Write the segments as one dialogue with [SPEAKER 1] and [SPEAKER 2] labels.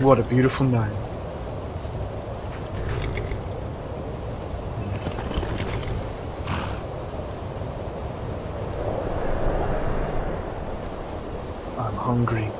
[SPEAKER 1] What a beautiful night. I'm hungry.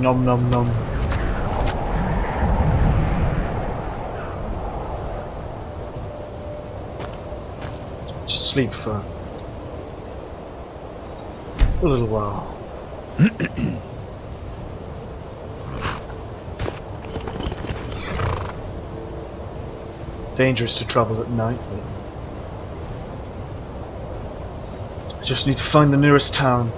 [SPEAKER 1] Nom nom nom. Just sleep for a little while. Dangerous to travel at night, but I just need to find the nearest town.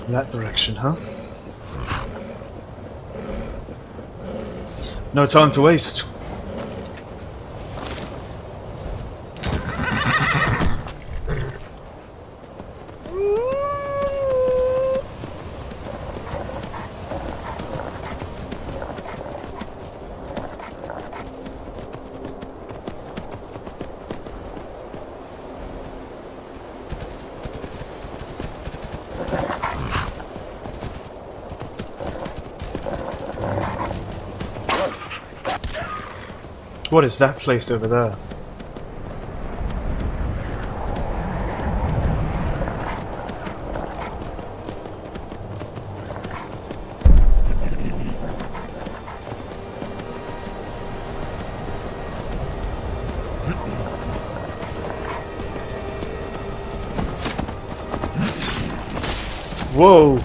[SPEAKER 1] That direction, huh? No time to waste. What is that place over there? Whoa!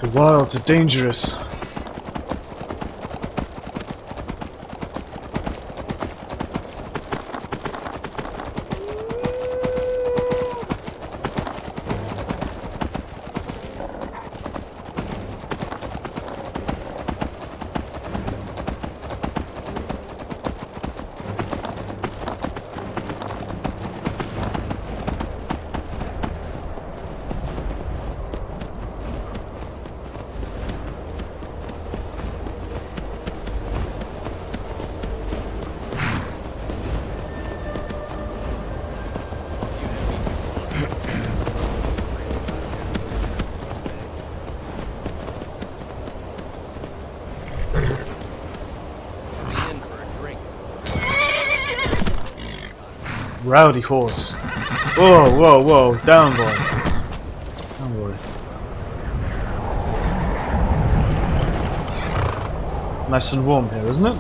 [SPEAKER 1] The wilds are dangerous. Rowdy horse. Whoa, whoa, whoa. Down, boy. Down, boy. Nice and warm here, isn't it?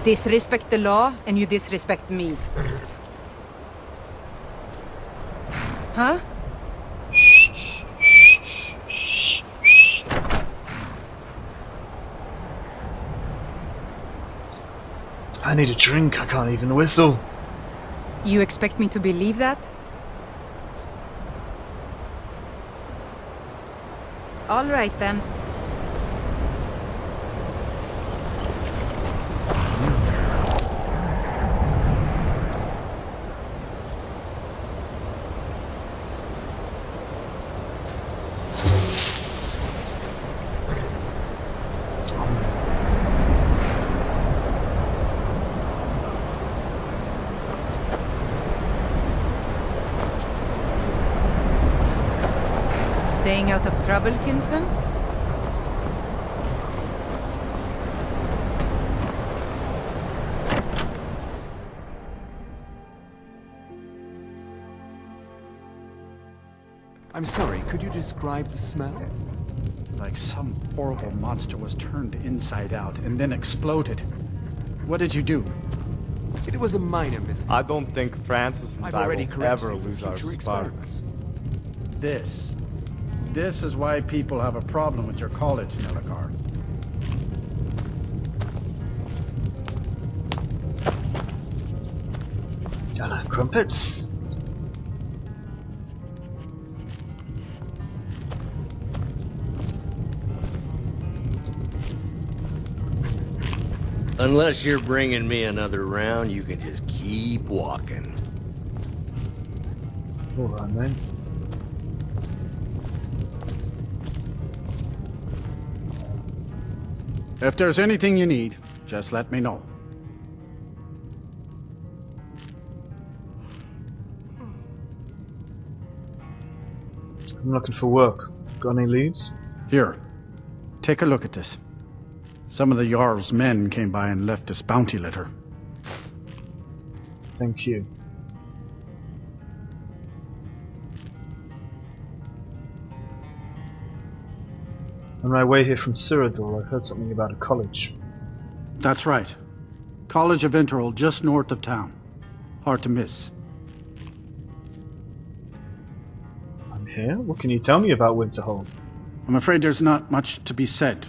[SPEAKER 2] Disrespect the law, and you disrespect me. Huh?
[SPEAKER 1] I need a drink. I can't even whistle.
[SPEAKER 2] You expect me to believe that? All right then. Staying out of trouble, kinsman?
[SPEAKER 3] I'm sorry, could you describe the smell?
[SPEAKER 4] Like some horrible monster was turned inside out and then exploded. What did you do?
[SPEAKER 3] It was a minor mistake.
[SPEAKER 1] I don't think Francis and
[SPEAKER 3] I've
[SPEAKER 1] I
[SPEAKER 3] already
[SPEAKER 1] will
[SPEAKER 3] corrected
[SPEAKER 1] ever
[SPEAKER 3] you for
[SPEAKER 1] lose our
[SPEAKER 3] future
[SPEAKER 1] spark.
[SPEAKER 3] experiments.
[SPEAKER 4] This is why people have a problem with your college, Nelagar.
[SPEAKER 1] Crumpets.
[SPEAKER 5] Unless you're bringing me another round, you can just keep walking.
[SPEAKER 1] Hold on, then.
[SPEAKER 4] If there's anything you need, just let me know.
[SPEAKER 1] I'm looking for work. Got any leads?
[SPEAKER 4] Here, take a look at this. Some of the Jarl's men came by and left this bounty letter.
[SPEAKER 1] Thank you. On my way here from Cyrodiil, I heard something about a college.
[SPEAKER 4] That's right. College of Winterhold, just north of town. Hard to miss.
[SPEAKER 1] I'm here? What can you tell me about Winterhold?
[SPEAKER 4] I'm afraid there's not much to be said.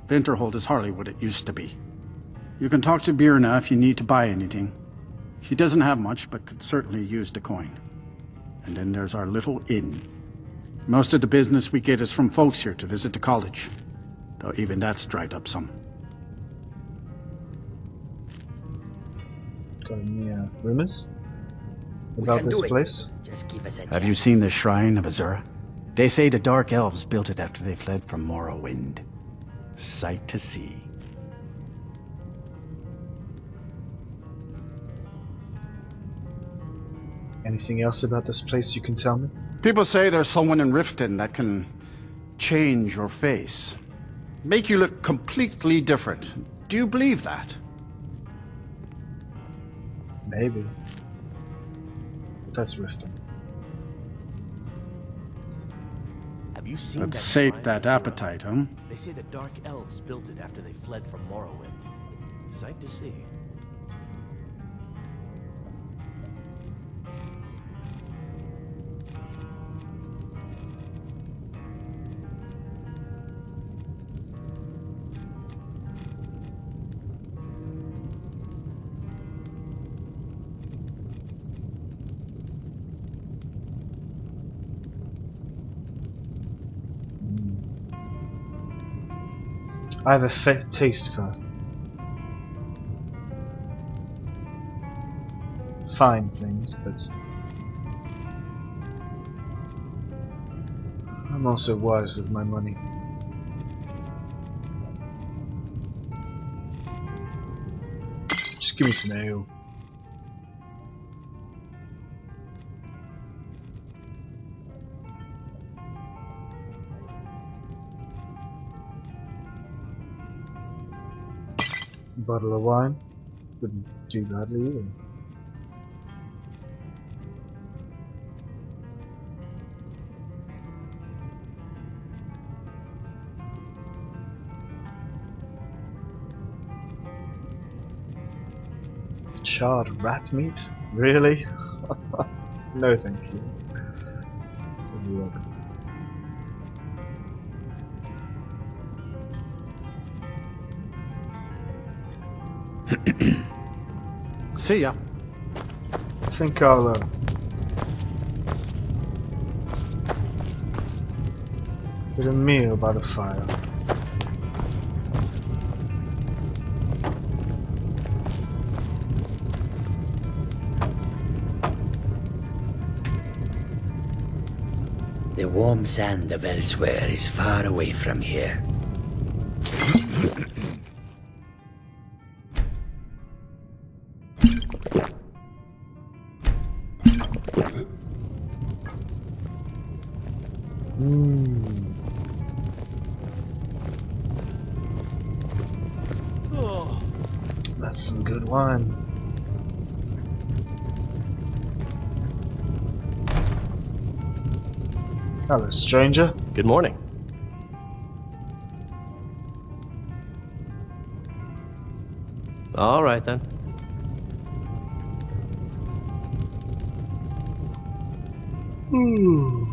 [SPEAKER 4] Winterhold is hardly what it used to be. You can talk to Birna if you need to buy anything. She doesn't have much, but could certainly use the coin. And then there's our little inn. Most of the business we get is from folks here to visit the college. Though even that's dried up some.
[SPEAKER 1] Got any rumors about this place?
[SPEAKER 5] Just give us a
[SPEAKER 4] Have you seen the Shrine of Azura? They say the Dark Elves built it after they fled from Morrowind. Sight to see.
[SPEAKER 1] Anything else about this place you can tell me?
[SPEAKER 4] People say there's someone in Riften that can change your face. Make you look completely different. Do you believe that?
[SPEAKER 1] Maybe. But that's Riften.
[SPEAKER 6] Have you seen
[SPEAKER 4] Let's
[SPEAKER 6] that
[SPEAKER 4] sate
[SPEAKER 6] shrine
[SPEAKER 4] that
[SPEAKER 6] in Azura?
[SPEAKER 4] appetite, huh?
[SPEAKER 6] They say the Dark Elves built it after they fled from Morrowind. Sight to see.
[SPEAKER 1] I have a taste for fine things, but I'm also wise with my money. Just give me some ale. Bottle of wine wouldn't do badly either. Charred rat meat? Really? No thank you. Let's have a look.
[SPEAKER 4] See ya.
[SPEAKER 1] I think I'll With a meal by the fire.
[SPEAKER 7] The warm sand of elsewhere is far away from here.
[SPEAKER 1] That's some good wine. Hello, stranger.
[SPEAKER 6] Good morning. All right then.
[SPEAKER 1] Ooh.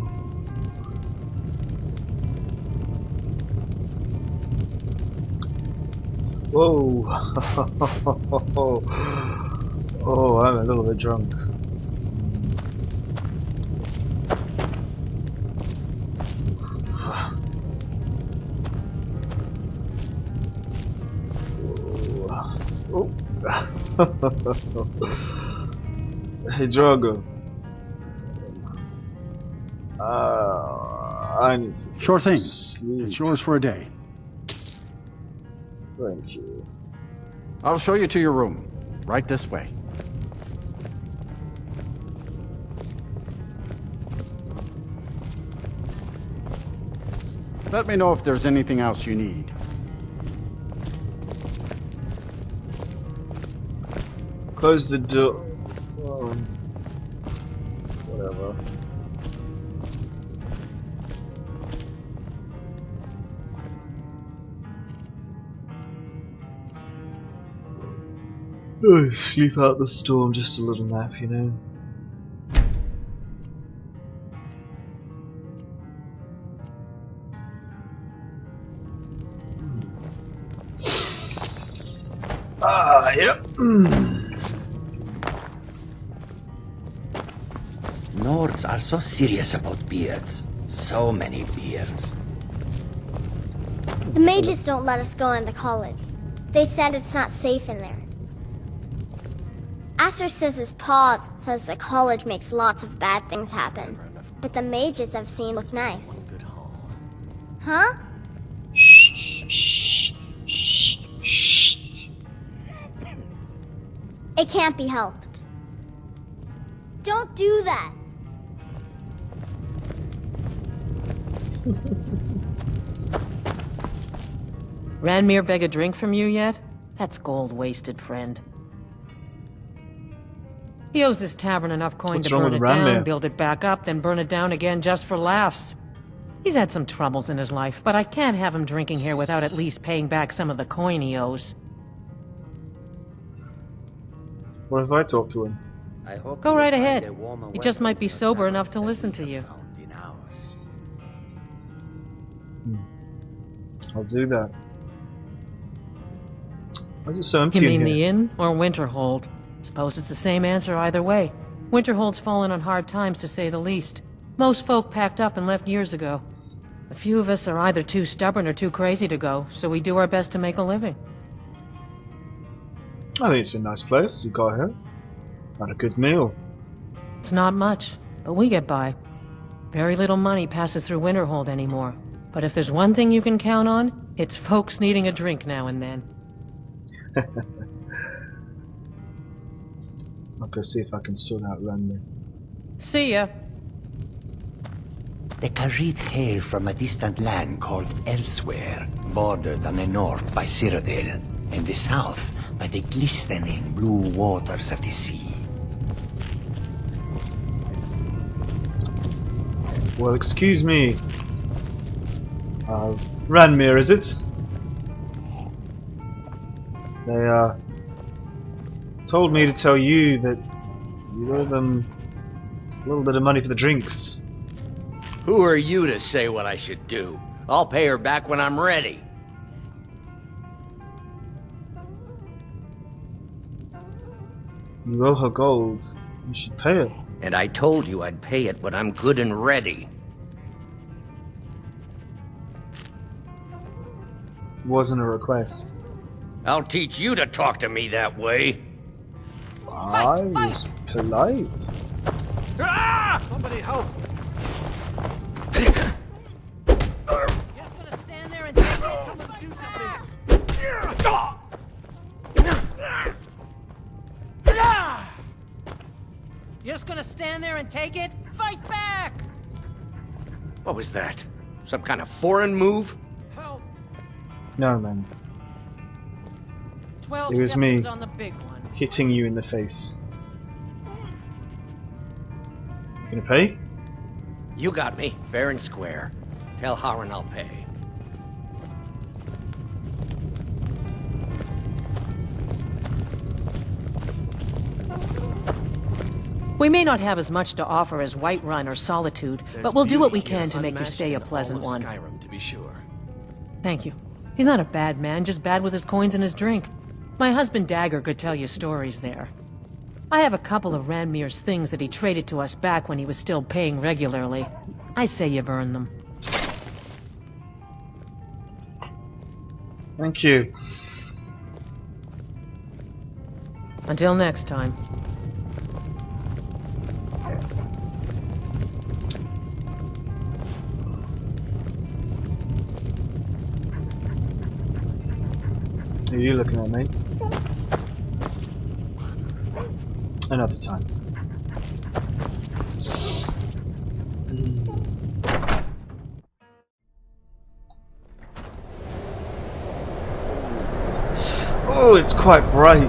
[SPEAKER 1] Whoa. Oh, I'm a little bit drunk. Oh. Hey, Drogo. I need to
[SPEAKER 4] Sure thing.
[SPEAKER 1] sleep.
[SPEAKER 4] It's yours for a day.
[SPEAKER 1] Thank you.
[SPEAKER 4] I'll show you to your room. Right this way. Let me know if there's anything else you need.
[SPEAKER 1] Close the door. Whatever. Oh, sleep out the storm, just a little nap, you know. Ah, yep.
[SPEAKER 7] Nords are so serious about beards. So many beards.
[SPEAKER 8] The mages don't let us go into college. They said it's not safe in there. Aster says his pa says the college makes lots of bad things happen. But the mages I've seen look nice.
[SPEAKER 6] Good haul.
[SPEAKER 8] Huh? It can't be helped. Don't do that.
[SPEAKER 2] Ranmir beg a drink from you yet? That's gold wasted, friend. He owes this tavern enough coin
[SPEAKER 1] What's
[SPEAKER 2] to
[SPEAKER 1] wrong
[SPEAKER 2] burn
[SPEAKER 1] with
[SPEAKER 2] it down,
[SPEAKER 1] Ranmir?
[SPEAKER 2] build it back up, then burn it down again just for laughs. He's had some troubles in his life, but I can't have him drinking here without at least paying back some of the coin he owes.
[SPEAKER 1] What if I talk to him?
[SPEAKER 7] I hope
[SPEAKER 2] Go
[SPEAKER 7] you
[SPEAKER 2] right
[SPEAKER 7] will find
[SPEAKER 2] ahead.
[SPEAKER 7] a warmer
[SPEAKER 2] He just
[SPEAKER 7] welcome
[SPEAKER 2] might be
[SPEAKER 7] in your
[SPEAKER 2] sober enough
[SPEAKER 7] travels
[SPEAKER 2] to
[SPEAKER 7] than
[SPEAKER 2] listen
[SPEAKER 7] we
[SPEAKER 2] to
[SPEAKER 7] have
[SPEAKER 2] you.
[SPEAKER 7] found in ours.
[SPEAKER 1] I'll do that. Why is it so empty
[SPEAKER 2] You
[SPEAKER 1] in
[SPEAKER 2] mean
[SPEAKER 1] here?
[SPEAKER 2] the inn or Winterhold? Suppose it's the same answer either way. Winterhold's fallen on hard times, to say the least. Most folk packed up and left years ago. A few of us are either too stubborn or too crazy to go, so we do our best to make a living.
[SPEAKER 1] I think it's a nice place. You got here. Had a good meal.
[SPEAKER 2] It's not much, but we get by. Very little money passes through Winterhold anymore. But if there's one thing you can count on, it's folks needing a drink now and then.
[SPEAKER 1] I'll go see if I can sort out Randy.
[SPEAKER 2] See ya.
[SPEAKER 7] The Khajiit hail from a distant land called Elsewhere, bordered on the north by Cyrodiil, and the south by the glistening blue waters of the sea.
[SPEAKER 1] Well, excuse me. Ranmir, is it? They, told me to tell you that you owe them a little bit of money for the drinks.
[SPEAKER 5] Who are you to say what I should do? I'll pay her back when I'm ready.
[SPEAKER 1] You owe her gold. You should pay it.
[SPEAKER 5] And I told you I'd pay it when I'm good and ready.
[SPEAKER 1] Wasn't a request.
[SPEAKER 5] I'll teach you to talk to me that way.
[SPEAKER 1] I was polite.
[SPEAKER 6] Somebody help!
[SPEAKER 2] You're just gonna stand there and take it?
[SPEAKER 6] Someone do something!
[SPEAKER 2] You're just gonna stand there and take it? Fight back!
[SPEAKER 5] What was that? Some kind of foreign move?
[SPEAKER 6] Help!
[SPEAKER 1] No, man.
[SPEAKER 2] 12
[SPEAKER 1] It was me.
[SPEAKER 2] septims on the big one.
[SPEAKER 1] Hitting you in the face. Gonna pay?
[SPEAKER 5] You got me, fair and square. Tell Harren I'll pay.
[SPEAKER 2] We may not have as much to offer as Whiterun or Solitude, but we'll do what we can to make your stay a pleasant one.
[SPEAKER 6] Skyrim, to be sure.
[SPEAKER 2] Thank you. He's not a bad man, just bad with his coins and his drink. My husband Dagger could tell you stories there. I have a couple of Ranmir's things that he traded to us back when he was still paying regularly. I say you've earned them.
[SPEAKER 1] Thank you.
[SPEAKER 2] Until next time.
[SPEAKER 1] Who are you looking at, mate? Another time. Oh, it's quite bright.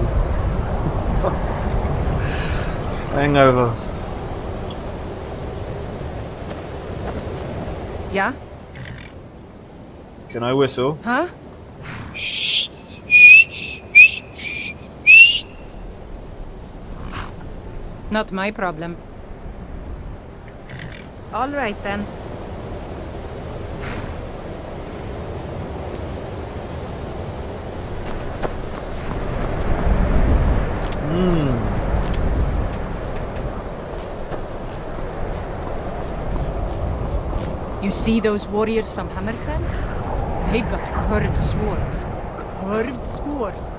[SPEAKER 1] Hangover.
[SPEAKER 9] Yeah?
[SPEAKER 1] Can I whistle?
[SPEAKER 9] Huh? Not my problem. All right then. You see those warriors from Hammerfell? They've got curved swords. Curved swords.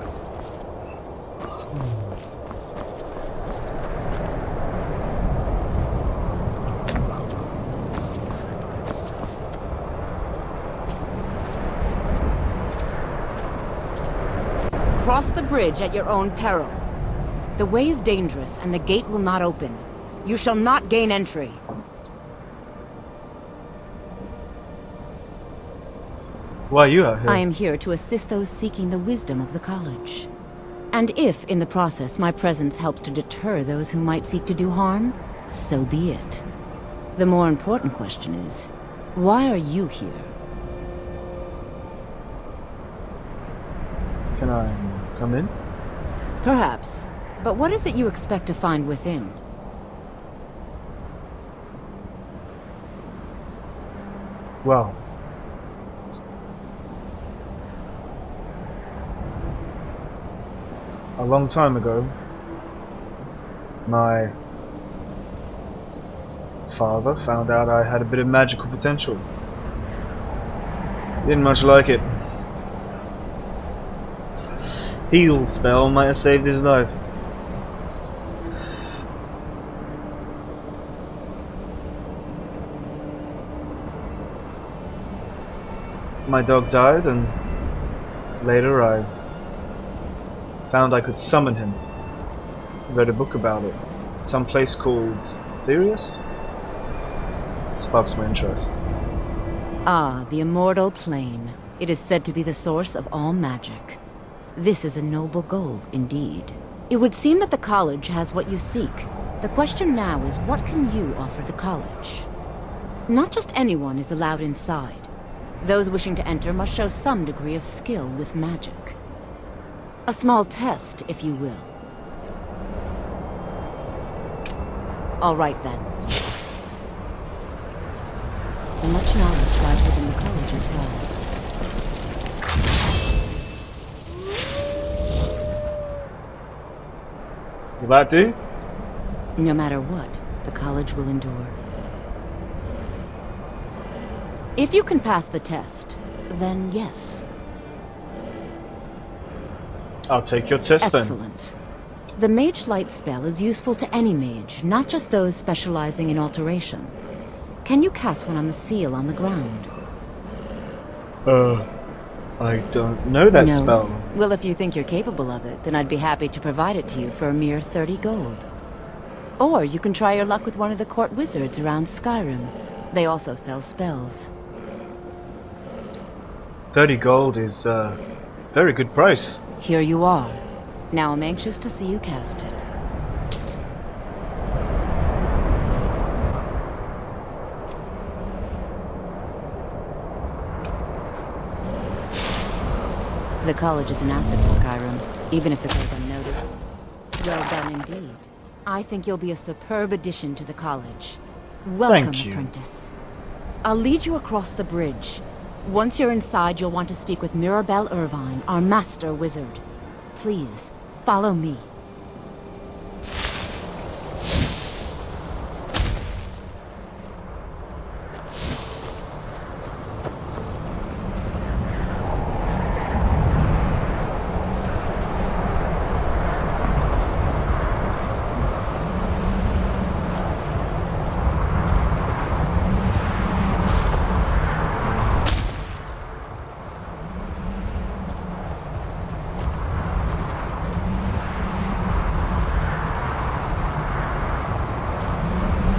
[SPEAKER 10] Cross the bridge at your own peril. The way is dangerous, and the gate will not open. You shall not gain entry.
[SPEAKER 1] Why are you out here?
[SPEAKER 10] I am here to assist those seeking the wisdom of the college. And if, in the process, my presence helps to deter those who might seek to do harm, so be it. The more important question is, why are you here?
[SPEAKER 1] Can I come in?
[SPEAKER 10] Perhaps. But what is it you expect to find within?
[SPEAKER 1] Well, a long time ago, my father found out I had a bit of magical potential. He didn't much like it. Heal spell might have saved his life. My dog died, and later I found I could summon him. Read a book about it. Some place called Therius? Sparks my interest.
[SPEAKER 10] Ah, the immortal plane. It is said to be the source of all magic. This is a noble goal, indeed. It would seem that the college has what you seek. The question now is, what can you offer the college? Not just anyone is allowed inside. Those wishing to enter must show some degree of skill with magic. A small test, if you will. All right, then. And much knowledge lies within the college's walls.
[SPEAKER 1] Will that do?
[SPEAKER 10] No matter what, the college will endure. If you can pass the test, then yes.
[SPEAKER 1] I'll take your test then.
[SPEAKER 10] Excellent. The Mage Light spell is useful to any mage, not just those specializing in alteration. Can you cast one on the seal on the ground?
[SPEAKER 1] I don't know that
[SPEAKER 10] No.
[SPEAKER 1] spell.
[SPEAKER 10] Well, if you think you're capable of it, then I'd be happy to provide it to you for a mere 30 gold. Or you can try your luck with one of the court wizards around Skyrim. They also sell spells.
[SPEAKER 1] 30 gold is a very good price.
[SPEAKER 10] Here you are. Now I'm anxious to see you cast it. The college is an asset to Skyrim, even if it goes unnoticed. Well done indeed. I think you'll be a superb addition to the college. Welcome,
[SPEAKER 1] Thank you.
[SPEAKER 10] apprentice. I'll lead you across the bridge. Once you're inside, you'll want to speak with Mirabelle Irvine, our master wizard. Please, follow me.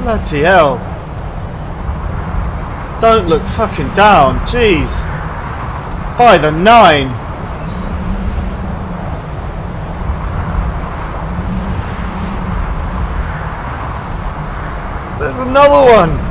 [SPEAKER 1] Bloody hell. Don't look fucking down, jeez. By the 9. There's another one.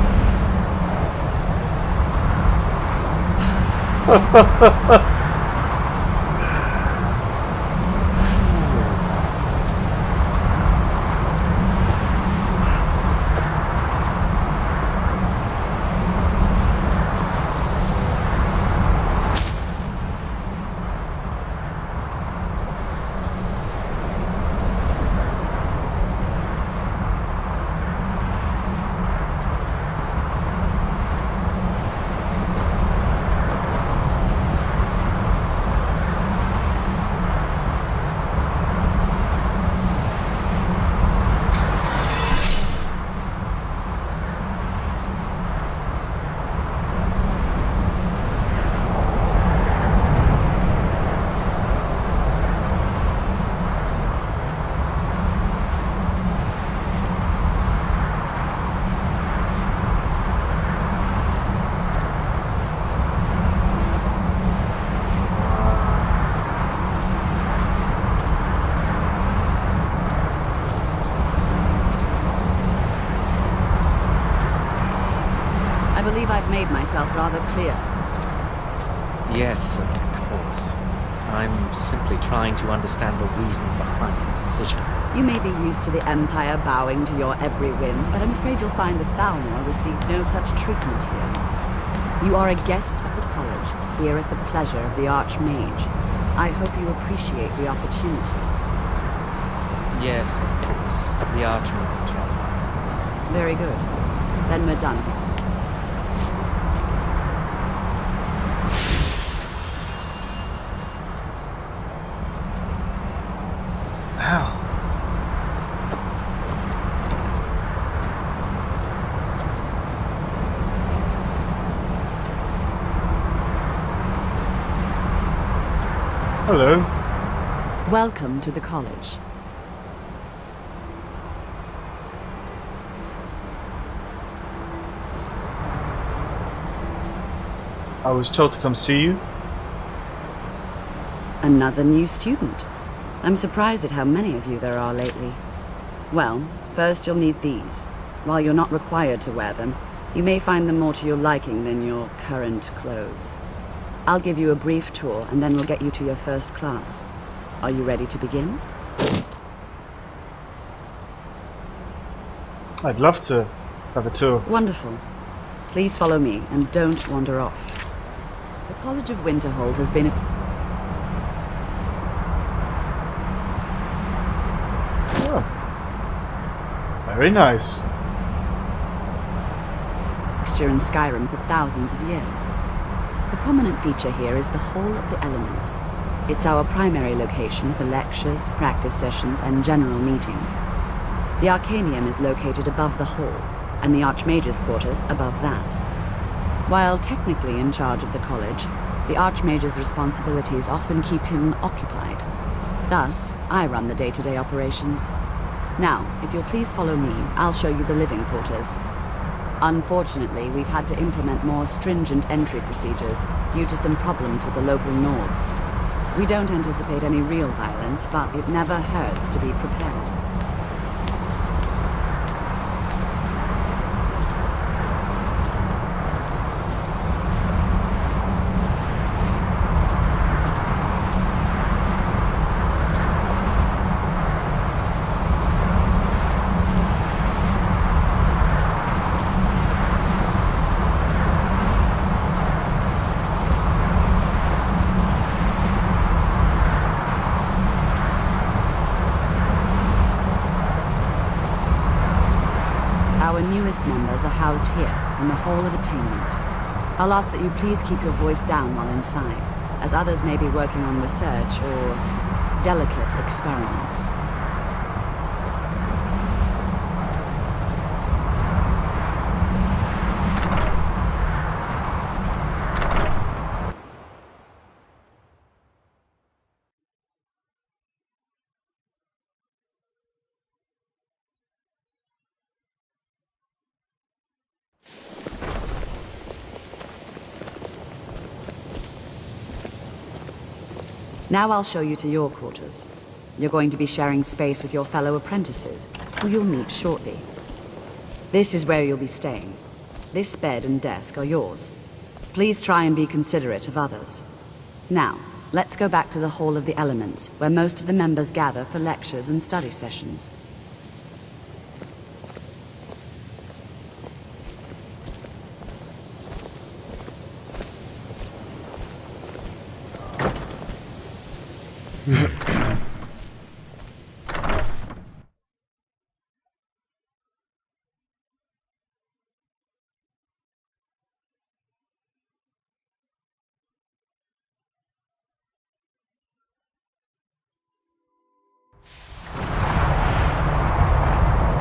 [SPEAKER 11] I believe I've made myself rather clear.
[SPEAKER 12] Yes, of course. I'm simply trying to understand the reason behind the decision.
[SPEAKER 11] You may be used to the Empire bowing to your every whim, but I'm afraid you'll find the Thalmor received no such treatment here. You are a guest of the college, here at the pleasure of the Archmage. I hope you appreciate the opportunity.
[SPEAKER 12] Yes, of course. The Archmage has my thanks.
[SPEAKER 11] Very good. Then we're done.
[SPEAKER 1] Wow. Hello.
[SPEAKER 11] Welcome to the college.
[SPEAKER 1] I was told to come see you.
[SPEAKER 11] Another new student. I'm surprised at how many of you there are lately. Well, first you'll need these. While you're not required to wear them, you may find them more to your liking than your current clothes. I'll give you a brief tour, and then we'll get you to your first class. Are you ready to begin?
[SPEAKER 1] I'd love to have a tour.
[SPEAKER 11] Wonderful. Please follow me, and don't wander off. The College of Winterhold has been a
[SPEAKER 1] Very nice.
[SPEAKER 11] fixture in Skyrim for thousands of years. The prominent feature here is the Hall of the Elements. It's our primary location for lectures, practice sessions, and general meetings. The Arcanium is located above the hall, and the Archmage's quarters above that. While technically in charge of the college, the Archmage's responsibilities often keep him occupied. Thus, I run the day-to-day operations. Now, if you'll please follow me, I'll show you the living quarters. Unfortunately, we've had to implement more stringent entry procedures due to some problems with the local Nords. We don't anticipate any real violence, but it never hurts to be prepared. Our newest members are housed here, in the Hall of Attainment. I'll ask that you please keep your voice down while inside, as others may be working on research or delicate experiments. Now I'll show you to your quarters. You're going to be sharing space with your fellow apprentices, who you'll meet shortly. This is where you'll be staying. This bed and desk are yours. Please try and be considerate of others. Now, let's go back to the Hall of the Elements, where most of the members gather for lectures and study sessions.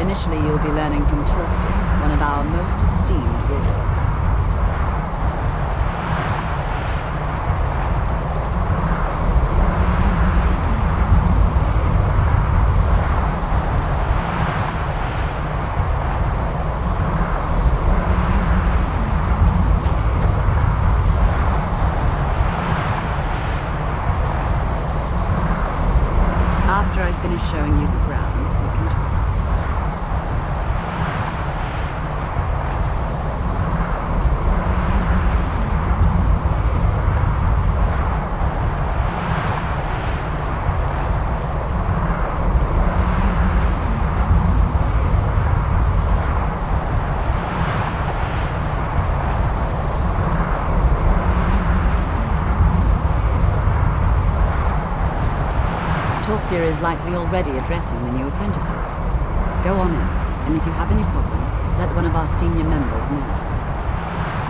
[SPEAKER 11] Initially, you'll be learning from Tolfdir, one of our most esteemed wizards. After I finish showing you the grounds, we can talk. Tolfdir is likely already addressing the new apprentices. Go on in, and if you have any problems, let one of our senior members know.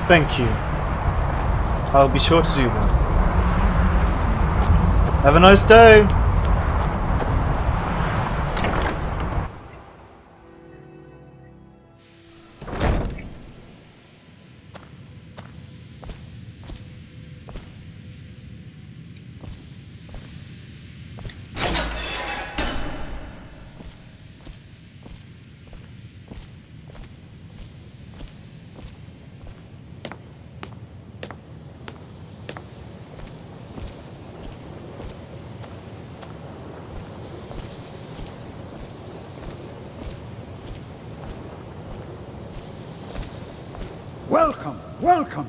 [SPEAKER 1] Thank you. I'll be sure to do that. Have a nice day!
[SPEAKER 13] Welcome, welcome.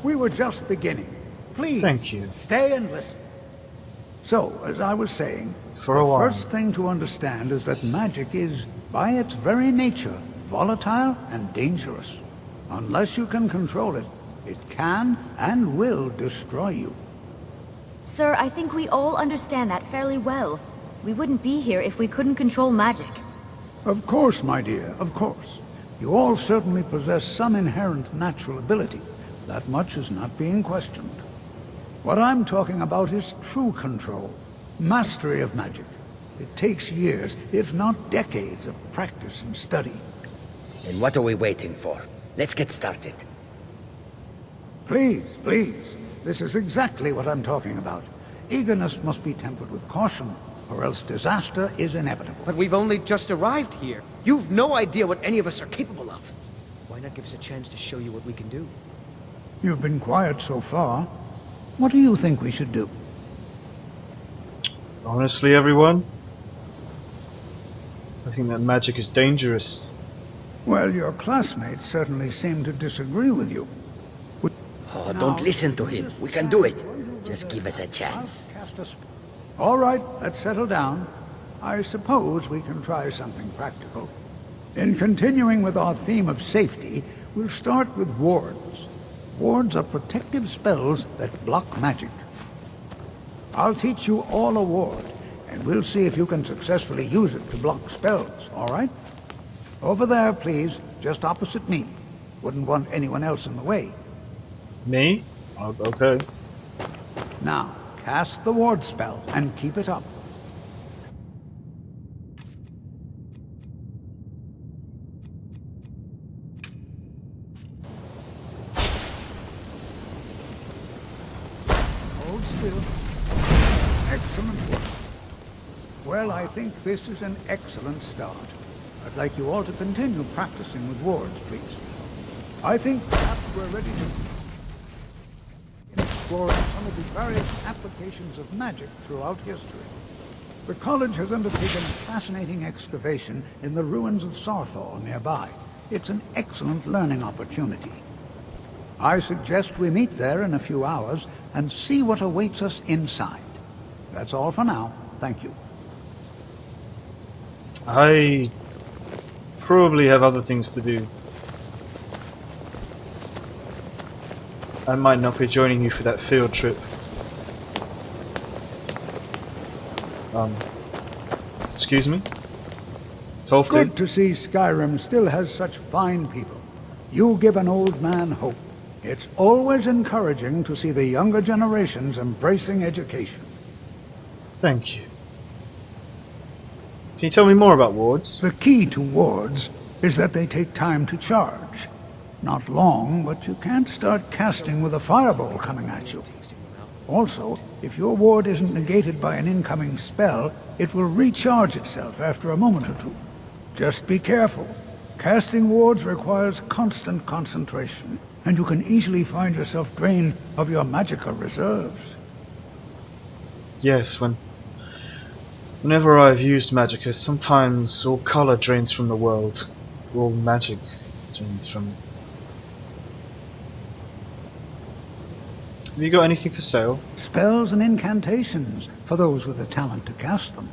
[SPEAKER 13] We were just beginning. Please,
[SPEAKER 1] Thank you.
[SPEAKER 13] Stay and listen. So, as I was saying,
[SPEAKER 1] For a
[SPEAKER 13] the
[SPEAKER 1] while.
[SPEAKER 13] first thing to understand is that magic is, by its very nature, volatile and dangerous. Unless you can control it, it can and will destroy you.
[SPEAKER 14] Sir, I think we all understand that fairly well. We wouldn't be here if we couldn't control magic.
[SPEAKER 13] Of course, my dear, of course. You all certainly possess some inherent natural ability. That much is not being questioned. What I'm talking about is true control, mastery of magic. It takes years, if not decades, of practice and study.
[SPEAKER 7] And what are we waiting for? Let's get started.
[SPEAKER 13] Please, please. This is exactly what I'm talking about. Eagerness must be tempered with caution, or else disaster is inevitable.
[SPEAKER 15] But we've only just arrived here. You've no idea what any of us are capable of. Why not give us a chance to show you what we can do?
[SPEAKER 13] You've been quiet so far. What do you think we should do?
[SPEAKER 1] Honestly, everyone, I think that magic is dangerous.
[SPEAKER 13] Well, your classmates certainly seem to disagree with you.
[SPEAKER 7] Oh, don't listen to him. We can do it. Just give us a chance.
[SPEAKER 13] All right, let's settle down. I suppose we can try something practical. In continuing with our theme of safety, we'll start with wards. Wards are protective spells that block magic. I'll teach you all a ward, and we'll see if you can successfully use it to block spells, all right? Over there, please, just opposite me. Wouldn't want anyone else in the way.
[SPEAKER 1] Me? Oh, okay.
[SPEAKER 13] Now, cast the ward spell and keep it up. Hold still. Excellent work. Well, I think this is an excellent start. I'd like you all to continue practicing with wards, please. I think perhaps we're ready to explore some of the various applications of magic throughout history. The college has undertaken a fascinating excavation in the ruins of Sarthal nearby. It's an excellent learning opportunity. I suggest we meet there in a few hours and see what awaits us inside. That's all for now. Thank you.
[SPEAKER 1] I probably have other things to do. I might not be joining you for that field trip. Excuse me? Tolfty?
[SPEAKER 13] Good to see Skyrim still has such fine people. You give an old man hope. It's always encouraging to see the younger generations embracing education.
[SPEAKER 1] Thank you. Can you tell me more about wards?
[SPEAKER 13] The key to wards is that they take time to charge. Not long, but you can't start casting with a fireball coming at you. Also, if your ward isn't negated by an incoming spell, it will recharge itself after a moment or two. Just be careful. Casting wards requires constant concentration, and you can easily find yourself drained of your magicka reserves.
[SPEAKER 1] Yes, whenever I've used magicka, sometimes all color drains from the world. All magic drains from it. Have you got anything for sale?
[SPEAKER 13] Spells and incantations, for those with the talent to cast them.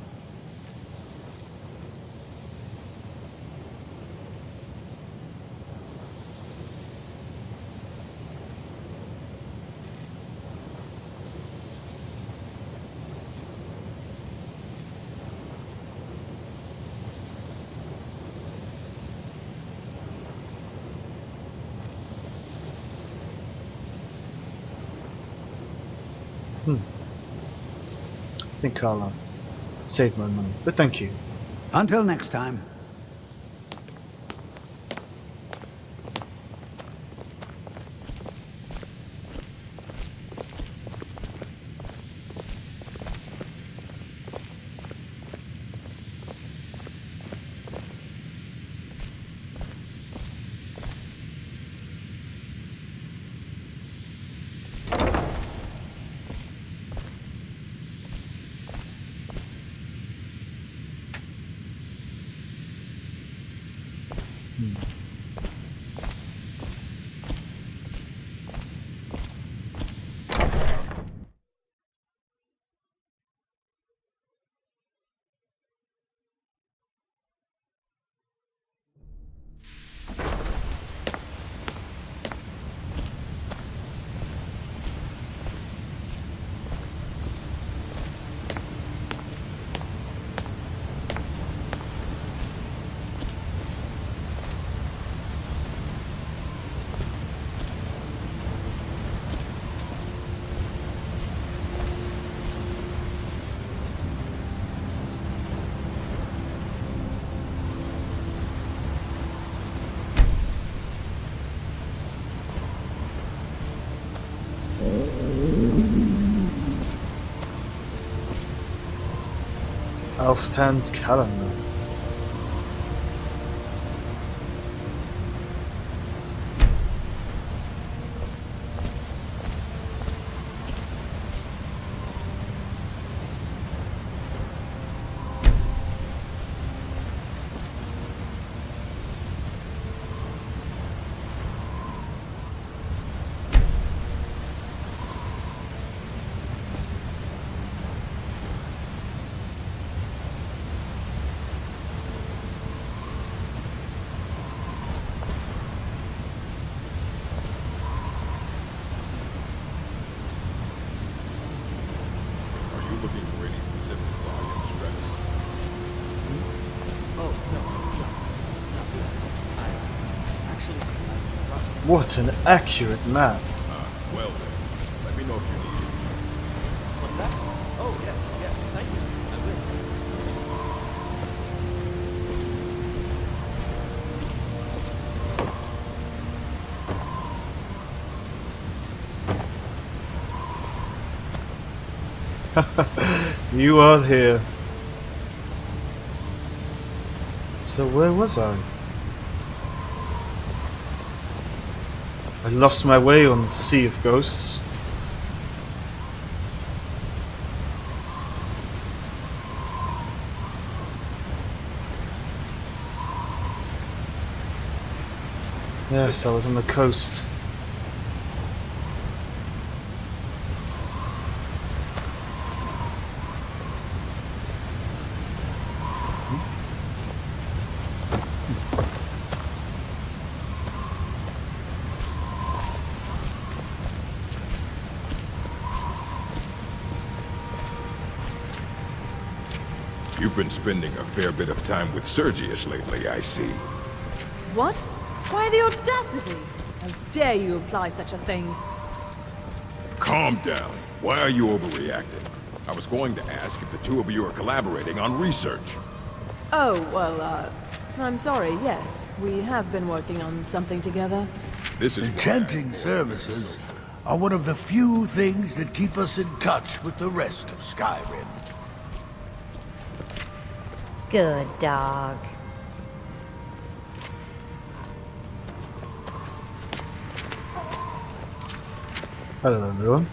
[SPEAKER 1] I think I'll save my money, but thank you.
[SPEAKER 13] Until next time.
[SPEAKER 1] Aufstand calendar. What an accurate map.
[SPEAKER 16] Well then, let me know if you need it.
[SPEAKER 6] What's that? Oh, yes, thank you. I will.
[SPEAKER 1] You are here. So where was I? I lost my way on the Sea of Ghosts. Yes, I was on the coast.
[SPEAKER 16] You've been spending a fair bit of time with Sergius lately, I see.
[SPEAKER 17] What? Why the audacity? How dare you imply such a thing?
[SPEAKER 16] Calm down. Why are you overreacting? I was going to ask if the two of you are collaborating on research.
[SPEAKER 17] Oh, well, I'm sorry, yes. We have been working on something together.
[SPEAKER 16] This is
[SPEAKER 13] Enchanting services are one of the few things that keep us in touch with the rest of Skyrim.
[SPEAKER 10] Good dog.
[SPEAKER 1] Hello everyone.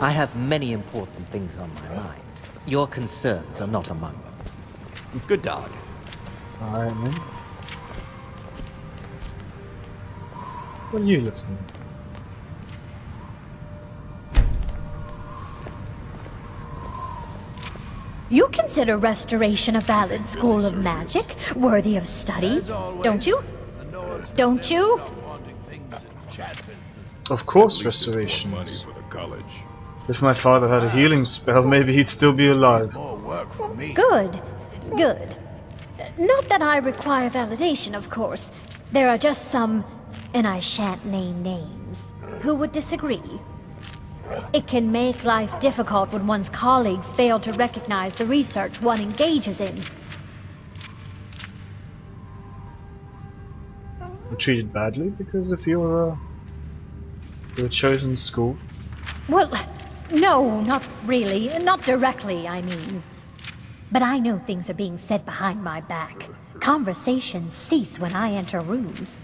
[SPEAKER 12] I have many important things on my mind. Your concerns are not among them.
[SPEAKER 6] Good dog.
[SPEAKER 1] Alright then. What are you looking at?
[SPEAKER 18] You consider restoration a valid school of magic, worthy of study, don't you? Don't you?
[SPEAKER 1] Of course, restoration.
[SPEAKER 16] Money for the college.
[SPEAKER 1] If my father had a healing spell, maybe he'd still be alive.
[SPEAKER 18] Good. Good. Not that I require validation, of course. There are just some, and I shan't name names, who would disagree. It can make life difficult when one's colleagues fail to recognize the research one engages in.
[SPEAKER 1] You're treated badly because of your chosen school?
[SPEAKER 18] Well, no, not really. Not directly, I mean. But I know things are being said behind my back. Conversations cease when I enter rooms.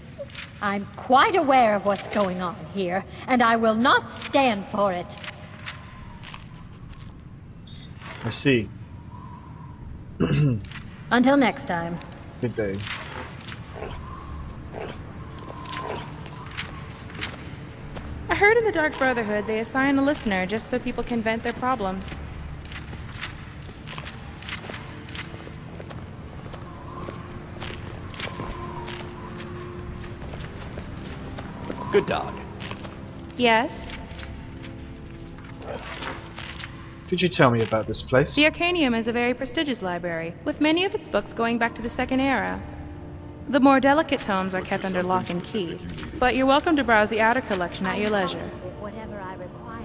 [SPEAKER 18] I'm quite aware of what's going on here, and I will not stand for it.
[SPEAKER 1] I see.
[SPEAKER 18] Until next time.
[SPEAKER 1] Good day.
[SPEAKER 19] I heard in the Dark Brotherhood they assign a listener just so people can vent their problems.
[SPEAKER 6] Good dog.
[SPEAKER 19] Yes?
[SPEAKER 1] Could you tell me about this place?
[SPEAKER 19] The Arcanium is a very prestigious library, with many of its books going back to the Second Era. The more delicate tomes are kept under lock and key, but you're welcome to browse the outer collection at your leisure.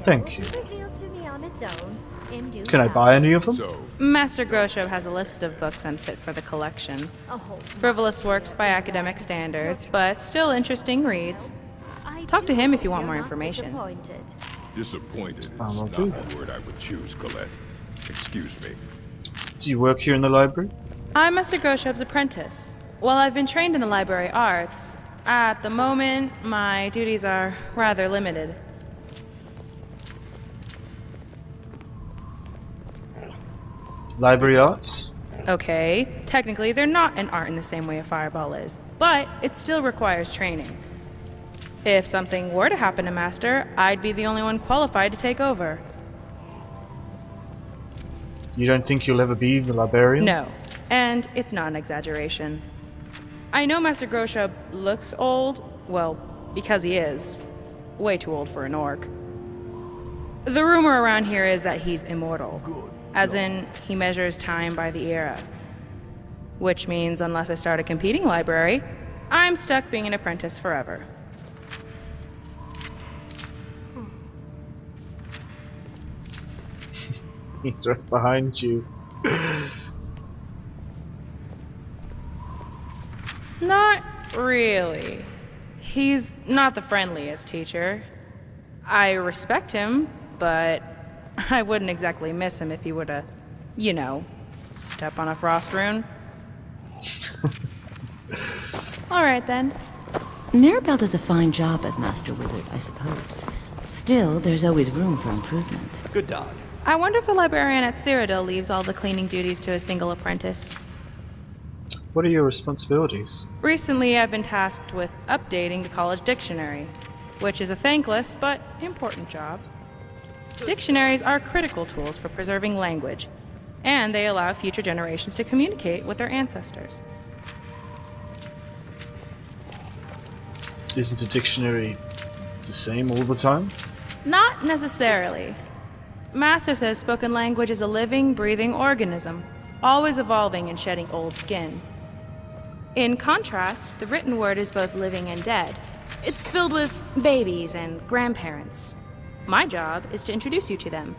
[SPEAKER 1] Thank you. Can I buy any of them?
[SPEAKER 19] Master Grosho has a list of books unfit for the collection. Frivolous works by academic standards, but still interesting reads. Talk to him if you want more information.
[SPEAKER 16] Disappointed is
[SPEAKER 1] I'll
[SPEAKER 16] not
[SPEAKER 1] do
[SPEAKER 16] the
[SPEAKER 1] that.
[SPEAKER 16] word I would choose, Colette. Excuse me.
[SPEAKER 1] Do you work here in the library?
[SPEAKER 19] I'm Master Groshub's apprentice. While I've been trained in the library arts, at the moment, my duties are rather limited.
[SPEAKER 1] Library arts?
[SPEAKER 19] Okay, technically they're not an art in the same way a fireball is, but it still requires training. If something were to happen to Master, I'd be the only one qualified to take over.
[SPEAKER 1] You don't think you'll ever be the librarian?
[SPEAKER 19] No, and it's not an exaggeration. I know Master Groshub looks old, well, because he is. Way too old for an orc. The rumor around here is that he's immortal. As in, he measures time by the era. Which means unless I start a competing library, I'm stuck being an apprentice forever.
[SPEAKER 1] He's right behind you.
[SPEAKER 19] Not really. He's not the friendliest teacher. I respect him, but I wouldn't exactly miss him if he were to, you know, step on a frost rune. Alright then.
[SPEAKER 10] Mirabelle does a fine job as Master Wizard, I suppose. Still, there's always room for improvement.
[SPEAKER 6] Good dog.
[SPEAKER 19] I wonder if the librarian at Cyrodiil leaves all the cleaning duties to a single apprentice.
[SPEAKER 1] What are your responsibilities?
[SPEAKER 19] Recently, I've been tasked with updating the college dictionary, which is a thankless but important job. Dictionaries are critical tools for preserving language, and they allow future generations to communicate with their ancestors.
[SPEAKER 1] Isn't a dictionary the same all the time?
[SPEAKER 19] Not necessarily. Master says spoken language is a living, breathing organism, always evolving and shedding old skin. In contrast, the written word is both living and dead. It's filled with babies and grandparents. My job is to introduce you to them.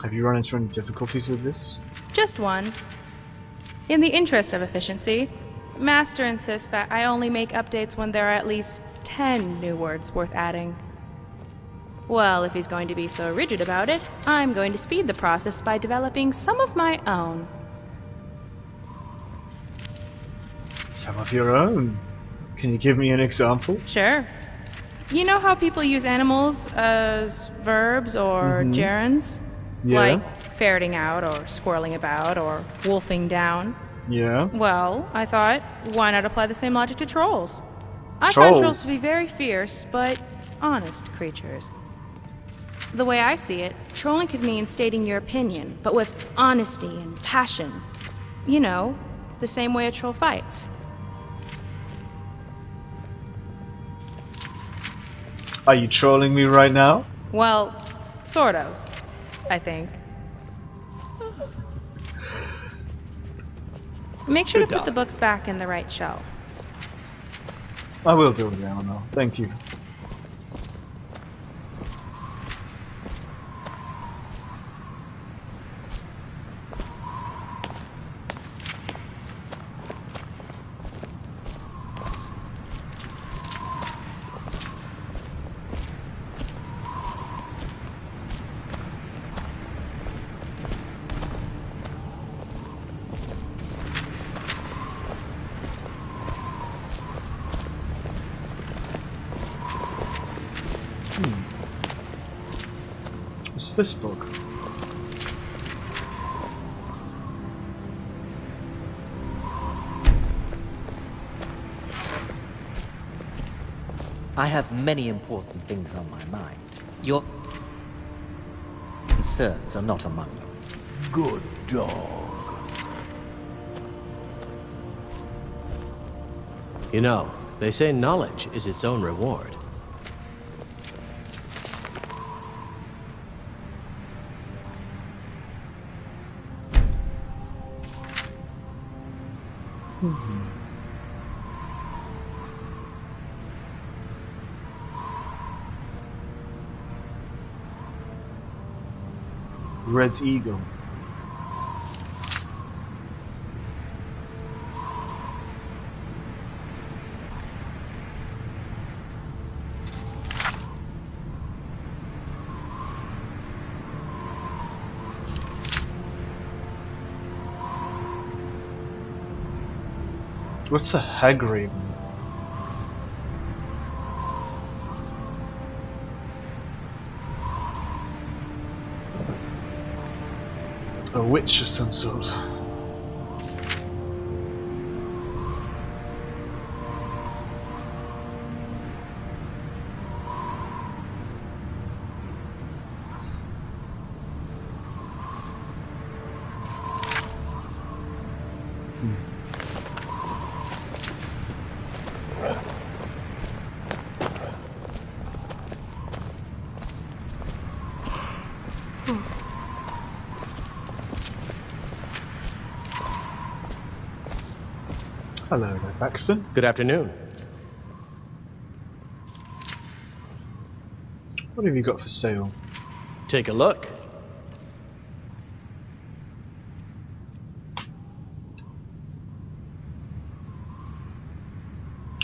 [SPEAKER 1] Have you run into any difficulties with this?
[SPEAKER 19] Just one. In the interest of efficiency, Master insists that I only make updates when there are at least 10 new words worth adding. Well, if he's going to be so rigid about it, I'm going to speed the process by developing some of my own.
[SPEAKER 1] Some of your own. Can you give me an example?
[SPEAKER 19] Sure. You know how people use animals as verbs or gerunds?
[SPEAKER 1] Yeah.
[SPEAKER 19] Like ferreting out or squirreling about or wolfing down?
[SPEAKER 1] Yeah.
[SPEAKER 19] Well, I thought, why not apply the same logic to trolls? I find trolls to be very fierce, but honest creatures. The way I see it, trolling could mean stating your opinion, but with honesty and passion. You know, the same way a troll fights.
[SPEAKER 1] Are you trolling me right now?
[SPEAKER 19] Well, sort of, I think. Make sure to put the books back in the right shelf.
[SPEAKER 1] I will do it now. No, thank you. What's this book?
[SPEAKER 12] I have many important things on my mind. Your concerns are not among them.
[SPEAKER 13] Good dog.
[SPEAKER 6] You know, they say knowledge is its own reward.
[SPEAKER 1] Red Eagle. What's a hag raven? A witch of some sort. Hello there, Paxton.
[SPEAKER 6] Good afternoon.
[SPEAKER 1] What have you got for sale?
[SPEAKER 6] Take a look.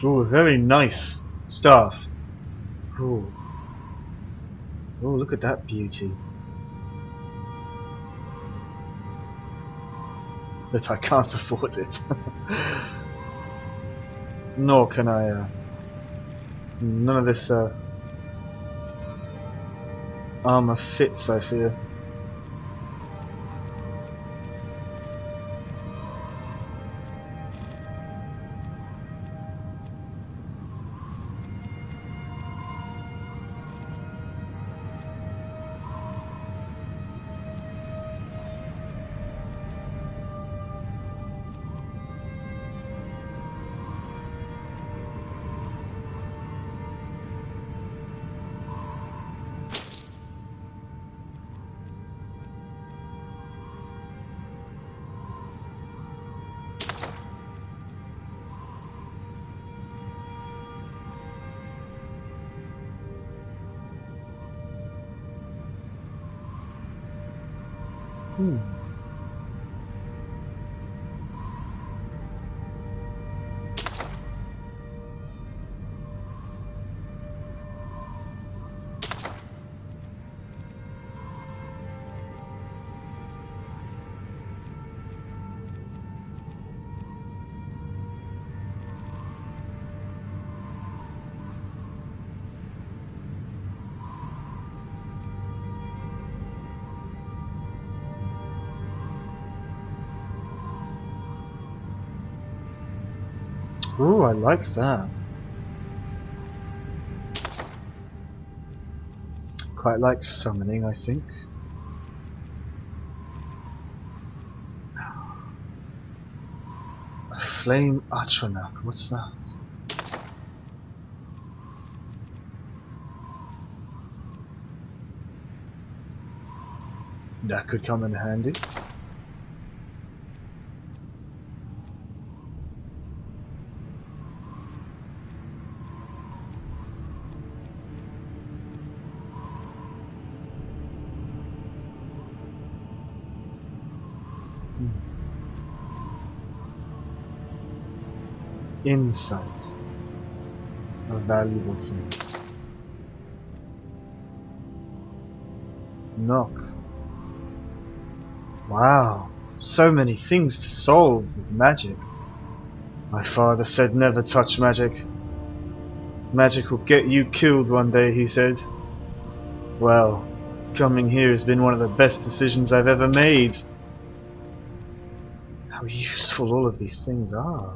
[SPEAKER 1] Oh, very nice stuff. Oh, look at that beauty. But I can't afford it. Nor can I, none of this, armor fits, I fear. Ooh, I like that. Quite like summoning, I think. A flame atronach, what's that? That could come in handy. Insight. A valuable thing. Knock. Wow, so many things to solve with magic. My father said never touch magic. Magic will get you killed one day, he said. Well, coming here has been one of the best decisions I've ever made. How useful all of these things are.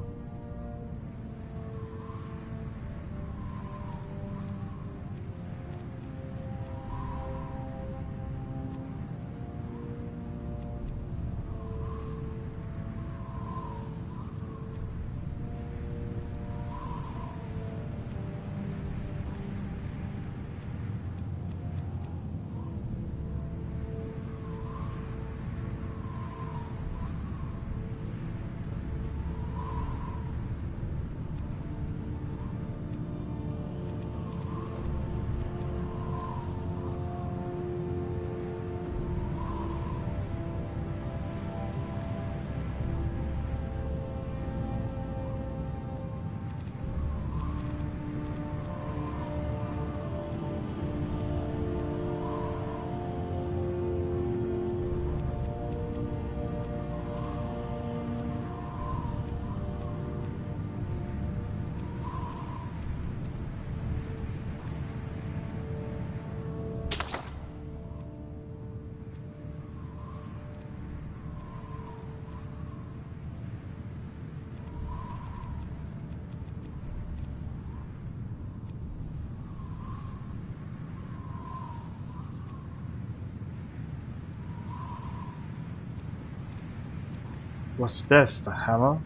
[SPEAKER 1] What's best, a hammer?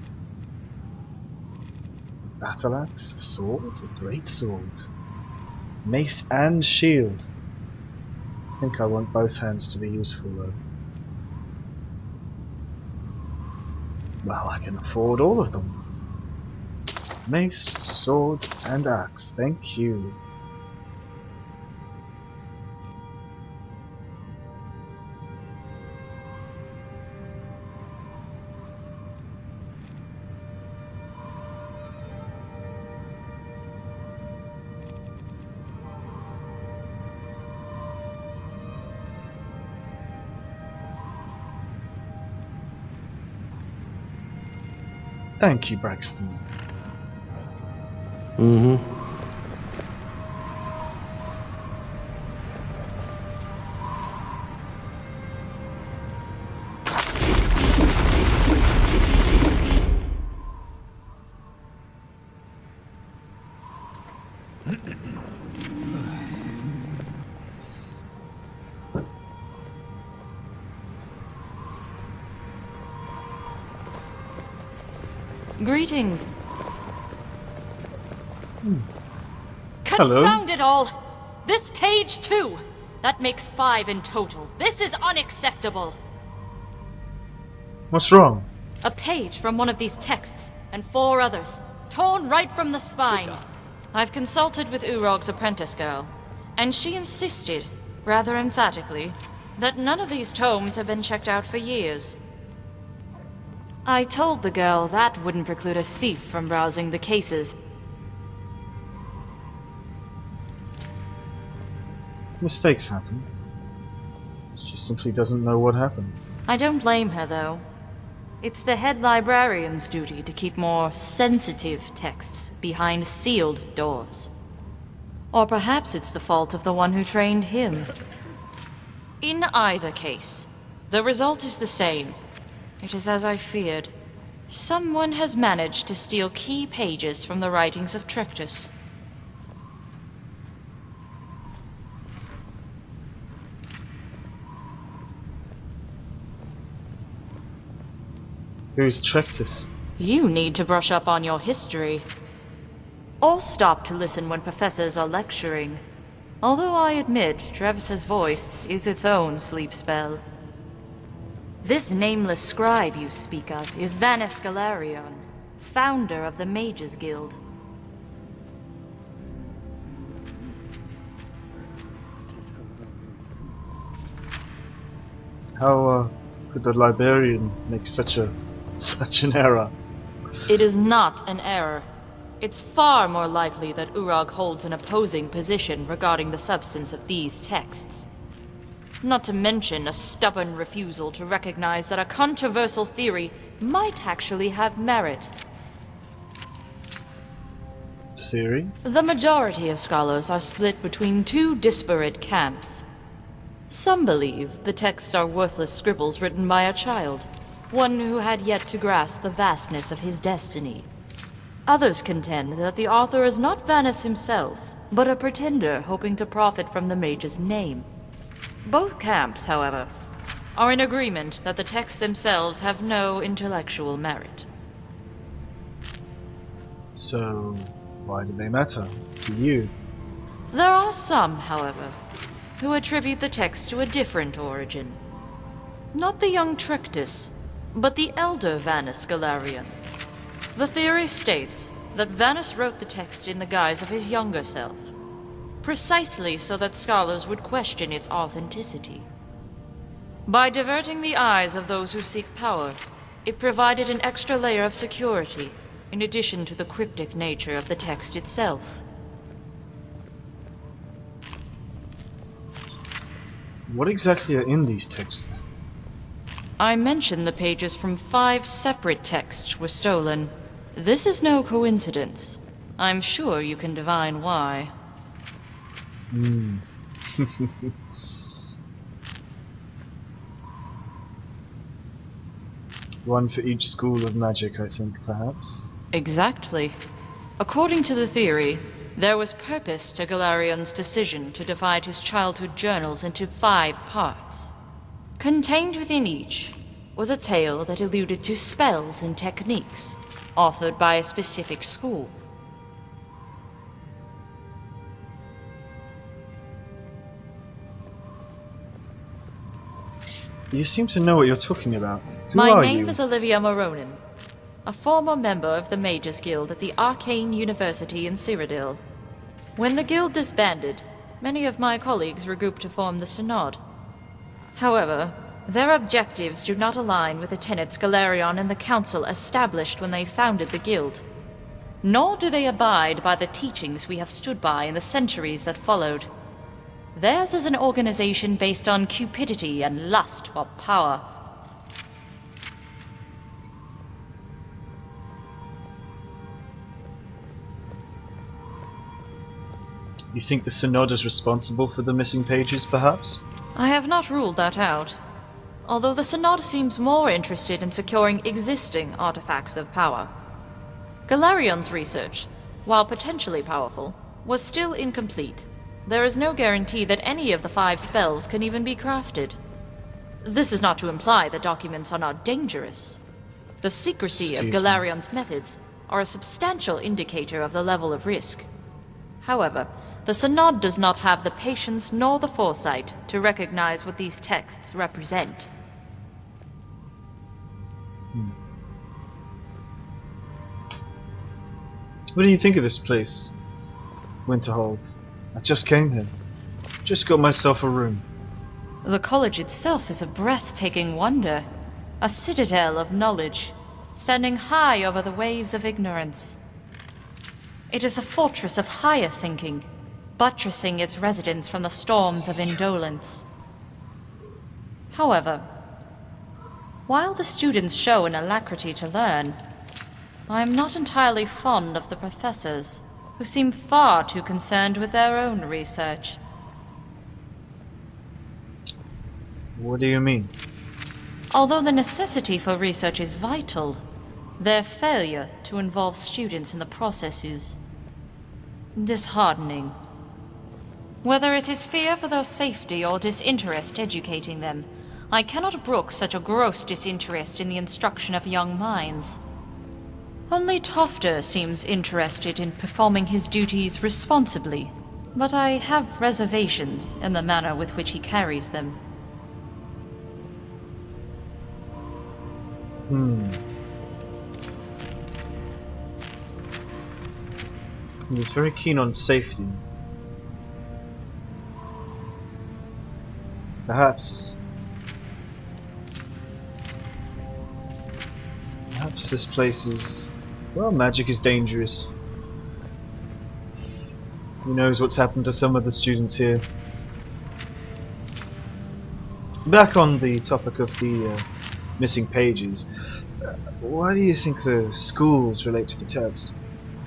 [SPEAKER 1] Battle axe? A sword? A great sword? Mace and shield? I think I want both hands to be useful though. Well, I can afford all of them. Mace, sword, and axe. Thank you. Thank you, Braxton.
[SPEAKER 5] Mm-hmm.
[SPEAKER 20] Greetings.
[SPEAKER 1] Hello.
[SPEAKER 20] Confound it all! This page too! That makes 5 in total. This is unacceptable!
[SPEAKER 1] What's wrong?
[SPEAKER 20] A page from one of these texts, and 4 others, torn right from the spine. I've consulted with Urog's apprentice girl, and she insisted, rather emphatically, that none of these tomes have been checked out for years. I told the girl that wouldn't preclude a thief from browsing the cases.
[SPEAKER 1] Mistakes happen. She simply doesn't know what happened.
[SPEAKER 20] I don't blame her, though. It's the head librarian's duty to keep more sensitive texts behind sealed doors. Or perhaps it's the fault of the one who trained him. In either case, the result is the same. It is as I feared. Someone has managed to steal key pages from the writings of Trictus.
[SPEAKER 1] Who's Trictus?
[SPEAKER 20] You need to brush up on your history. Or stop to listen when professors are lecturing. Although I admit Travis's voice is its own sleep spell. This nameless scribe you speak of is Vanus Galarion, founder of the Mages Guild.
[SPEAKER 1] How could the librarian make such an error?
[SPEAKER 20] It is not an error. It's far more likely that Urog holds an opposing position regarding the substance of these texts. Not to mention a stubborn refusal to recognize that a controversial theory might actually have merit.
[SPEAKER 1] Theory?
[SPEAKER 20] The majority of scholars are split between 2 disparate camps. Some believe the texts are worthless scribbles written by a child, one who had yet to grasp the vastness of his destiny. Others contend that the author is not Vanus himself, but a pretender hoping to profit from the mage's name. Both camps, however, are in agreement that the texts themselves have no intellectual merit.
[SPEAKER 1] So, why do they matter to you?
[SPEAKER 20] There are some, however, who attribute the text to a different origin. Not the young Trictus, but the elder Vanus Galarion. The theory states that Vanus wrote the text in the guise of his younger self, precisely so that scholars would question its authenticity. By diverting the eyes of those who seek power, it provided an extra layer of security, in addition to the cryptic nature of the text itself.
[SPEAKER 1] What exactly are in these texts?
[SPEAKER 20] I mentioned the pages from 5 separate texts were stolen. This is no coincidence. I'm sure you can divine why.
[SPEAKER 1] One for each school of magic, I think, perhaps.
[SPEAKER 20] Exactly. According to the theory, there was purpose to Galarion's decision to divide his childhood journals into 5 parts. Contained within each was a tale that alluded to spells and techniques, authored by a specific school.
[SPEAKER 1] You seem to know what you're talking about. Who
[SPEAKER 20] My
[SPEAKER 1] are
[SPEAKER 20] name
[SPEAKER 1] you?
[SPEAKER 20] is Olivia Moronin, a former member of the Mages Guild at the Arcane University in Cyrodiil. When the guild disbanded, many of my colleagues regrouped to form the Synod. However, their objectives do not align with the tenets Galarion and the Council established when they founded the guild. Nor do they abide by the teachings we have stood by in the centuries that followed. Theirs is an organization based on cupidity and lust for power.
[SPEAKER 1] You think the Synod is responsible for the missing pages, perhaps?
[SPEAKER 20] I have not ruled that out, although the Synod seems more interested in securing existing artifacts of power. Galarion's research, while potentially powerful, was still incomplete. There is no guarantee that any of the 5 spells can even be crafted. This is not to imply that documents are not dangerous. The secrecy of Galarion's methods are a substantial indicator of the level of risk. However, the Synod does not have the patience nor the foresight to recognize what these texts represent.
[SPEAKER 1] What do you think of this place? Winterhold. I just came here. Just got myself a room.
[SPEAKER 20] The college itself is a breathtaking wonder, a citadel of knowledge, standing high over the waves of ignorance. It is a fortress of higher thinking, buttressing its residents from the storms of indolence. However, while the students show an alacrity to learn, I am not entirely fond of the professors, who seem far too concerned with their own research.
[SPEAKER 1] What do you mean?
[SPEAKER 20] Although the necessity for research is vital, their failure to involve students in the process is disheartening. Whether it is fear for their safety or disinterest educating them, I cannot brook such a gross disinterest in the instruction of young minds. Only Tofter seems interested in performing his duties responsibly, but I have reservations in the manner with which he carries them.
[SPEAKER 1] He's very keen on safety. Perhaps this place is... well, magic is dangerous. Who knows what's happened to some of the students here. Back on the topic of the missing pages, why do you think the schools relate to the text?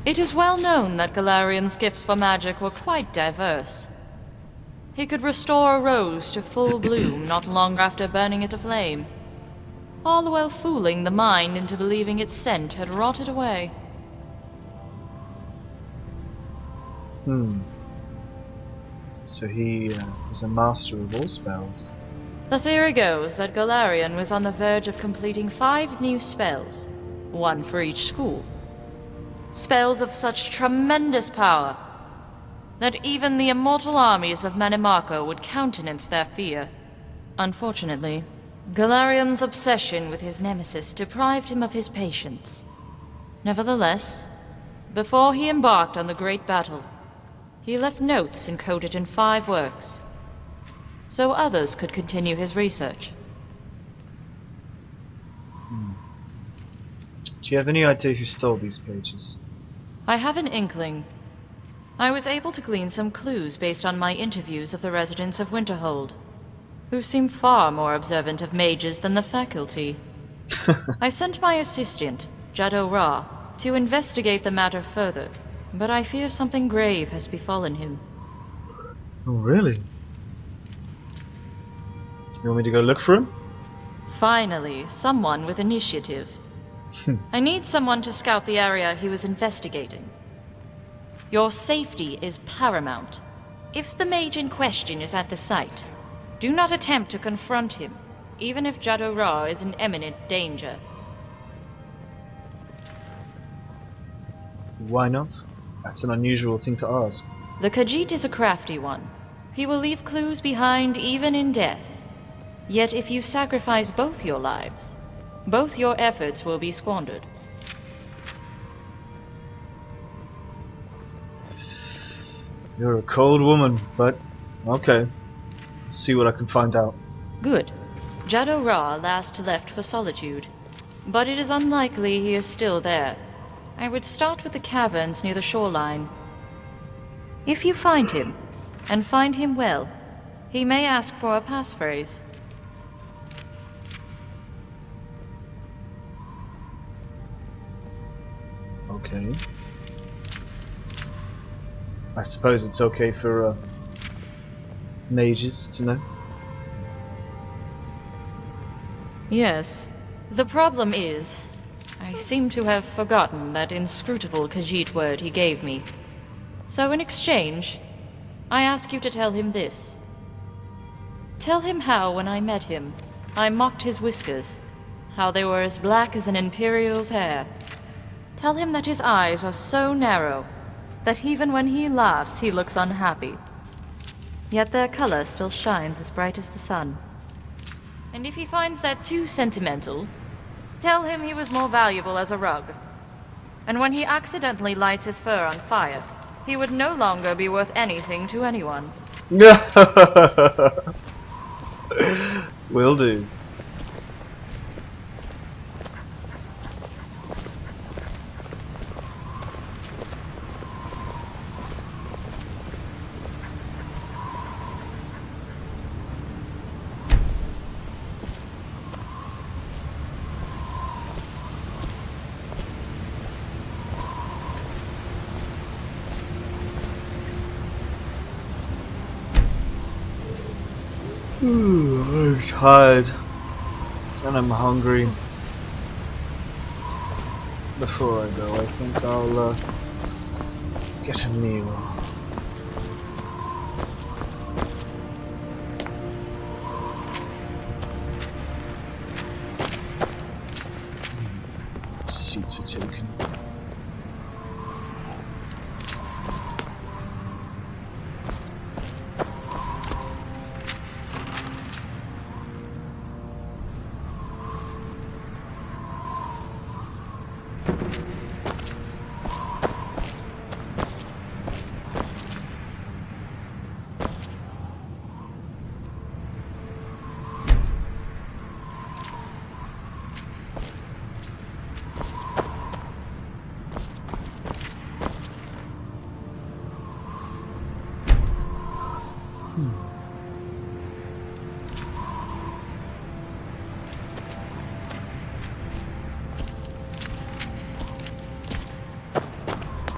[SPEAKER 20] It is well known that Galarion's gifts for magic were quite diverse. He could restore a rose to full bloom not long after burning it aflame, all the while fooling the mind into believing its scent had rotted away.
[SPEAKER 1] So he was a master of all spells.
[SPEAKER 20] The theory goes that Galarion was on the verge of completing 5 new spells, one for each school. Spells of such tremendous power that even the immortal armies of Manimarco would countenance their fear. Unfortunately, Galarion's obsession with his nemesis deprived him of his patience. Nevertheless, before he embarked on the great battle, he left notes encoded in 5 works, so others could continue his research.
[SPEAKER 1] Do you have any idea who stole these pages?
[SPEAKER 20] I have an inkling. I was able to glean some clues based on my interviews of the residents of Winterhold, who seem far more observant of mages than the faculty. I sent my assistant, Jado Ra, to investigate the matter further, but I fear something grave has befallen him.
[SPEAKER 1] Oh, really? You want me to go look for him?
[SPEAKER 20] Finally, someone with initiative. I need someone to scout the area he was investigating. Your safety is paramount. If the mage in question is at the site, do not attempt to confront him. even if Jado Ra is in imminent danger.
[SPEAKER 1] Why not? That's an unusual thing to ask.
[SPEAKER 20] The Khajiit is a crafty one. He will leave clues behind even in death. Yet if you sacrifice both your lives, both your efforts will be squandered.
[SPEAKER 1] You're a cold woman, but okay. See what I can find out.
[SPEAKER 20] Good. Jado Ra last left for Solitude, but it is unlikely he is still there. I would start with the caverns near the shoreline. If you find him, and find him well, he may ask for a passphrase.
[SPEAKER 1] Okay. I suppose it's okay for mages to know.
[SPEAKER 20] Yes. The problem is, I seem to have forgotten that inscrutable Khajiit word he gave me. So in exchange, I ask you to tell him this. Tell him how, when I met him, I mocked his whiskers, how they were as black as an Imperial's hair. Tell him that his eyes are so narrow that even when he laughs he looks unhappy. Yet their color still shines as bright as the sun. And if he finds that too sentimental, tell him he was more valuable as a rug. And when he accidentally lights his fur on fire, he would no longer be worth anything to anyone.
[SPEAKER 1] Will do. I'm tired and I'm hungry. Before I go, I think I'll get a meal. Seats are taken.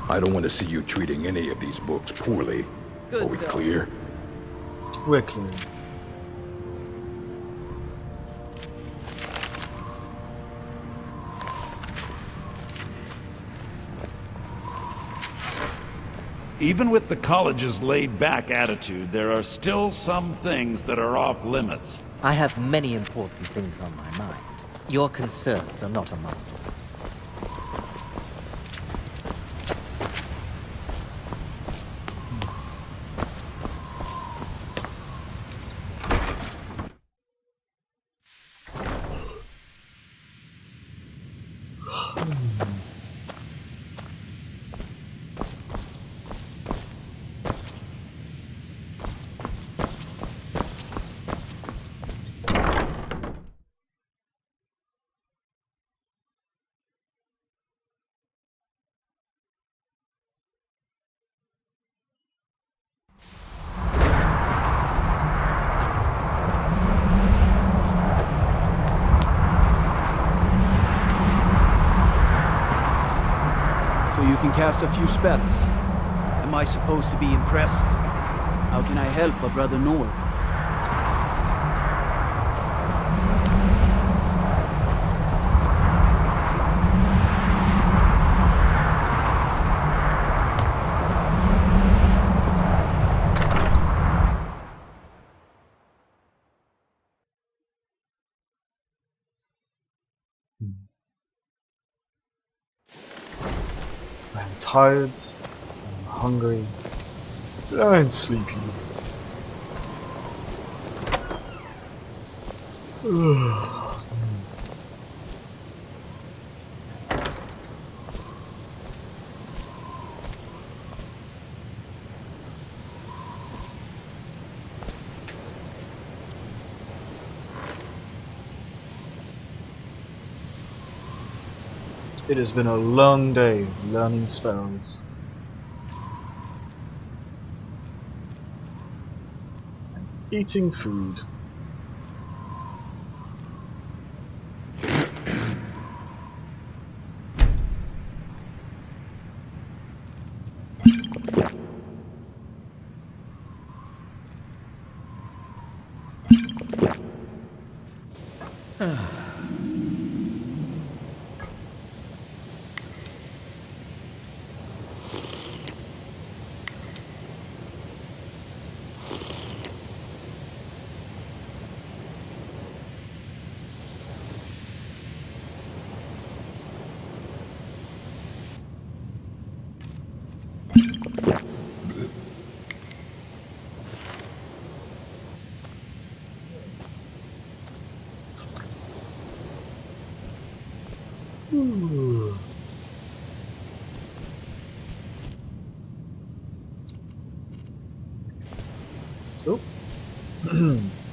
[SPEAKER 16] I don't want to see you treating any of these books poorly.
[SPEAKER 17] Good
[SPEAKER 16] Are we
[SPEAKER 17] dog.
[SPEAKER 16] clear?
[SPEAKER 1] We're clear.
[SPEAKER 21] Even with the college's laid-back attitude, there are still some things that are off limits.
[SPEAKER 12] I have many important things on my mind. Your concerns are not among them.
[SPEAKER 15] So you can cast a few spells. Am I supposed to be impressed? How can I help a brother Nord?
[SPEAKER 1] I'm tired, I'm hungry, but I ain't sleepy. It has been a long day learning spells. And eating food. Oh.